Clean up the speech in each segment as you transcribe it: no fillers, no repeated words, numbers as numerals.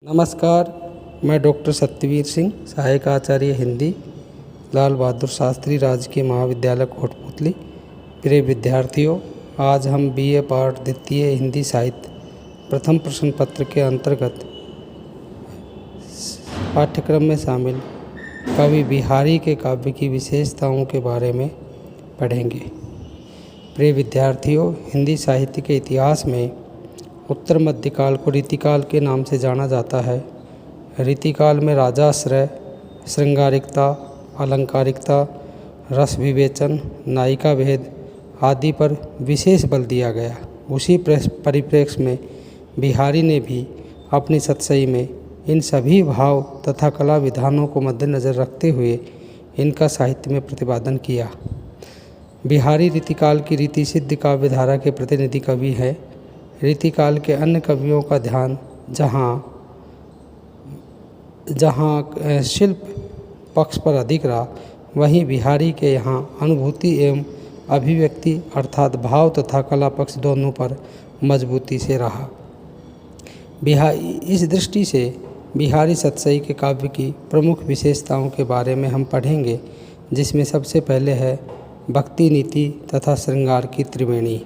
नमस्कार, मैं डॉक्टर सत्यवीर सिंह, सहायक आचार्य हिंदी, लाल बहादुर शास्त्री राजकीय महाविद्यालय कोटपुतली। प्रिय विद्यार्थियों, आज हम बीए पाठ द्वितीय हिंदी साहित्य प्रथम प्रश्न पत्र के अंतर्गत पाठ्यक्रम में शामिल कवि बिहारी के काव्य की विशेषताओं के बारे में पढ़ेंगे। प्रिय विद्यार्थियों, हिंदी साहित्य के इतिहास में उत्तर मध्यकाल को रीतिकाल के नाम से जाना जाता है। रीतिकाल में राजाश्रय, श्रृंगारिकता, अलंकारिकता, रस विवेचन, नायिका भेद आदि पर विशेष बल दिया गया। उसी परिप्रेक्ष्य में बिहारी ने भी अपनी सतसई में इन सभी भाव तथा कला विधानों को मद्देनज़र रखते हुए इनका साहित्य में प्रतिपादन किया। बिहारी रीतिकाल की रीति सिद्ध काव्य धारा के प्रतिनिधि कवि हैं। रीतिकाल के अन्य कवियों का ध्यान जहाँ शिल्प पक्ष पर अधिक रहा, वहीं बिहारी के यहाँ अनुभूति एवं अभिव्यक्ति अर्थात भाव तथा कला पक्ष दोनों पर मजबूती से रहा। इस दृष्टि से बिहारी सतसई के काव्य की प्रमुख विशेषताओं के बारे में हम पढ़ेंगे, जिसमें सबसे पहले है भक्ति नीति तथा श्रृंगार की त्रिवेणी।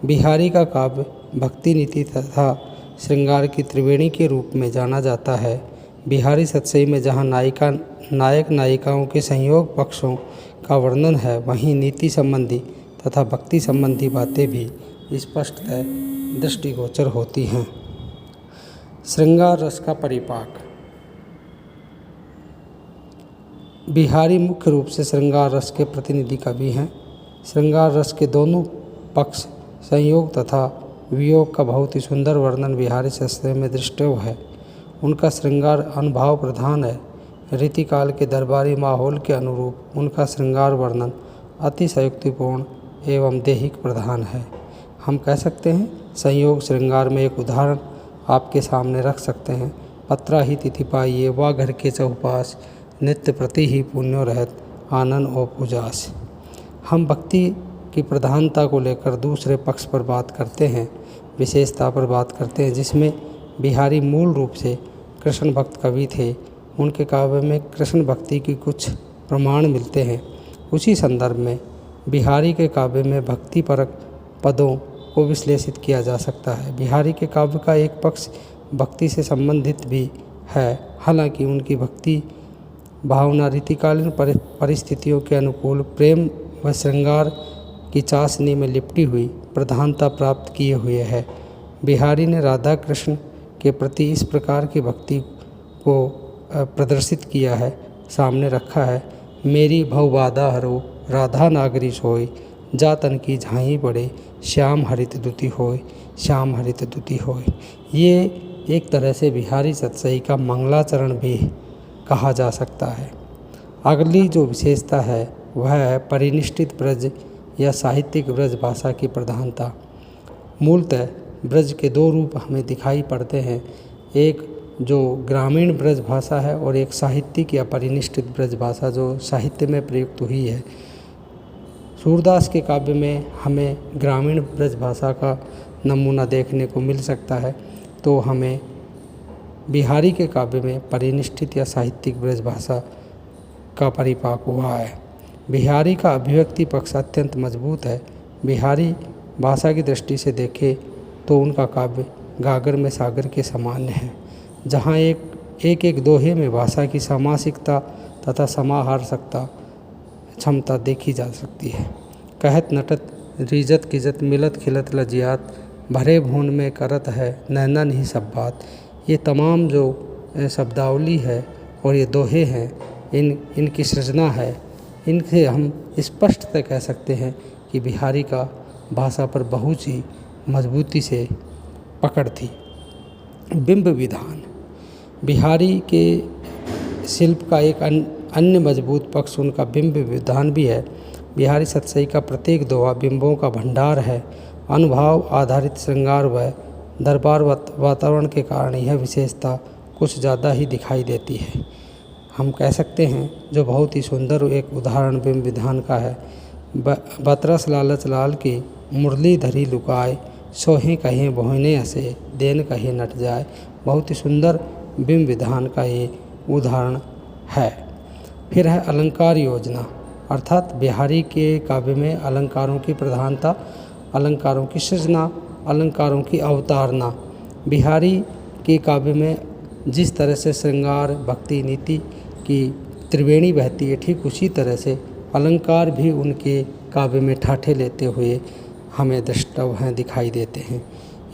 बिहारी का काव्य भक्ति नीति तथा श्रृंगार की त्रिवेणी के रूप में जाना जाता है। बिहारी सतसई में जहाँ नायक नायिकाओं के संयोग पक्षों का वर्णन है, वहीं नीति संबंधी तथा भक्ति संबंधी बातें भी स्पष्टतः दृष्टिगोचर होती हैं। श्रृंगार रस का परिपाक। बिहारी मुख्य रूप से श्रृंगार रस के प्रतिनिधि कवि हैं। श्रृंगार रस के दोनों पक्ष संयोग तथा वियोग का बहुत ही सुंदर वर्णन बिहारी सतसई में दृष्टव्य है। उनका श्रृंगार अनुभाव प्रधान है। रीतिकाल के दरबारी माहौल के अनुरूप उनका श्रृंगार वर्णन अतिशयोक्तिपूर्ण एवं देहिक प्रधान है। हम कह सकते हैं संयोग श्रृंगार में एक उदाहरण आपके सामने रख सकते हैं। पत्रा ही तिथि पाइये वा घर के चौपास, नित्य प्रति ही पुण्यो रहत आनंद और पूजास। हम भक्ति की प्रधानता को लेकर दूसरे पक्ष पर बात करते हैं, विशेषता पर बात करते हैं, जिसमें बिहारी मूल रूप से कृष्ण भक्त कवि थे। उनके काव्य में कृष्ण भक्ति की कुछ प्रमाण मिलते हैं। उसी संदर्भ में बिहारी के काव्य में भक्तिपरक पदों को विश्लेषित किया जा सकता है। बिहारी के काव्य का एक पक्ष भक्ति से संबंधित भी है। हालांकि उनकी भक्ति भावना रीतिकालीन परिस्थितियों के अनुकूल प्रेम व श्रृंगार की चाशनी में लिपटी हुई प्रधानता प्राप्त किए हुए है। बिहारी ने राधा कृष्ण के प्रति इस प्रकार की भक्ति को प्रदर्शित किया है, सामने रखा है। मेरी भवबाधा हरो राधा नागरी सोई, जा तन की झाई पड़े श्याम हरित दुति होय, श्याम हरित दुति होय। ये एक तरह से बिहारी सतसई का मंगलाचरण भी कहा जा सकता है। अगली जो विशेषता है वह है परिनिष्ठित ब्रज या साहित्यिक ब्रज भाषा की प्रधानता। मूलतः ब्रज के दो रूप हमें दिखाई पड़ते हैं, एक जो ग्रामीण ब्रज भाषा है और एक साहित्यिक या परिनिष्ठित ब्रज भाषा जो साहित्य में प्रयुक्त हुई है। सूरदास के काव्य में हमें ग्रामीण ब्रज भाषा का नमूना देखने को मिल सकता है, तो हमें बिहारी के काव्य में परिनिष्ठित या साहित्यिक ब्रज भाषा का परिपाक हुआ है। बिहारी का अभिव्यक्ति पक्ष अत्यंत मजबूत है। बिहारी भाषा की दृष्टि से देखें तो उनका काव्य गागर में सागर के सामान्य है, जहाँ एक दोहे में भाषा की समासिकता तथा समाहारकता क्षमता देखी जा सकती है। कहत नटत रीजत किजत मिलत खिलत लजियात, भरे भून में करत है नैनन ही सब बात। ये तमाम जो शब्दावली है और ये दोहे हैं, इनकी सृजना है, इनसे हम स्पष्टतः कह सकते हैं कि बिहारी का भाषा पर बहुत ही मजबूती से पकड़ थी। बिंब विधान। बिहारी के शिल्प का एक अन्य मजबूत पक्ष उनका बिंब विधान भी है। बिहारी सतसई का प्रत्येक दोहा बिंबों का भंडार है। अनुभव आधारित श्रृंगार व दरबार वातावरण के कारण यह विशेषता कुछ ज़्यादा ही दिखाई देती है। हम कह सकते हैं जो बहुत ही सुंदर एक उदाहरण बिंब विधान का है। बतरस लालच लाल की मुरली धरी लुकाए, सोहें कहें बोहने हंसे, देन कहे नट जाए। बहुत ही सुंदर बिंब विधान का ये उदाहरण है। फिर है अलंकार योजना, अर्थात बिहारी के काव्य में अलंकारों की प्रधानता, अलंकारों की सृजना, अलंकारों की अवतारणा। बिहारी के काव्य में जिस तरह से श्रृंगार, भक्ति, नीति की त्रिवेणी बहती है, ठीक उसी तरह से अलंकार भी उनके काव्य में ठाठे लेते हुए हमें दृष्टव्य हैं, दिखाई देते हैं।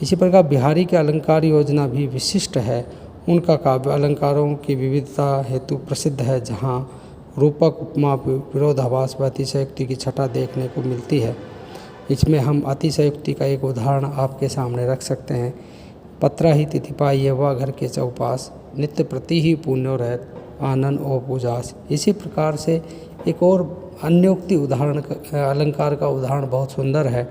इसी प्रकार बिहारी के अलंकार योजना भी विशिष्ट है। उनका काव्य अलंकारों की विविधता हेतु प्रसिद्ध है, जहाँ रूपक, उपमा, विरोधाभास व अतिशयोक्ति की छटा देखने को मिलती है। इसमें हम अतिशयोक्ति का एक उदाहरण आपके सामने रख सकते हैं। पत्रा ही तिथि पाई व घर के चौपास, नित्य प्रति ही पुण्यो रहत, आनंद ओ पूजास। इसी प्रकार से एक और अन्योक्ति उदाहरण अलंकार का उदाहरण बहुत सुंदर है,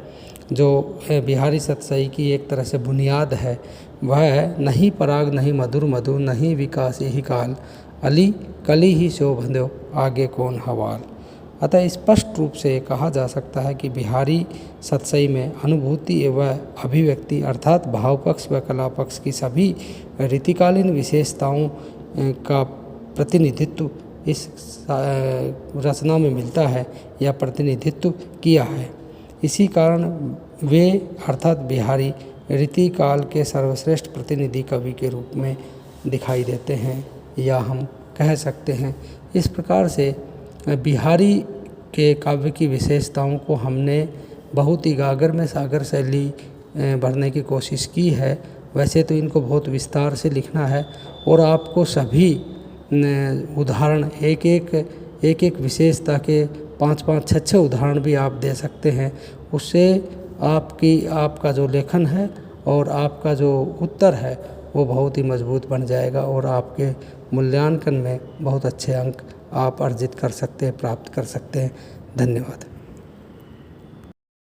जो बिहारी सतसई की एक तरह से बुनियाद है। वह है, नहीं पराग नहीं मधुर मधु, नहीं विकास यही काल, अली कली ही शोभंदो आगे कौन हवाल। अतः स्पष्ट रूप से कहा जा सकता है कि बिहारी सतसई में अनुभूति एवं अभिव्यक्ति अर्थात भाव पक्ष व कला पक्ष की सभी रीतिकालीन विशेषताओं का प्रतिनिधित्व इस रचना में मिलता है या प्रतिनिधित्व किया है। इसी कारण वे अर्थात बिहारी रीतिकाल के सर्वश्रेष्ठ प्रतिनिधि कवि के रूप में दिखाई देते हैं या हम कह सकते हैं। इस प्रकार से बिहारी के काव्य की विशेषताओं को हमने बहुत ही गागर में सागर शैली भरने की कोशिश की है। वैसे तो इनको बहुत विस्तार से लिखना है और आपको सभी उदाहरण एक एक विशेषता के 5-5, 6-6 उदाहरण भी आप दे सकते हैं। उससे आपका जो लेखन है और आपका जो उत्तर है वो बहुत ही मजबूत बन जाएगा और आपके मूल्यांकन में बहुत अच्छे अंक आप अर्जित कर सकते हैं, प्राप्त कर सकते हैं। धन्यवाद।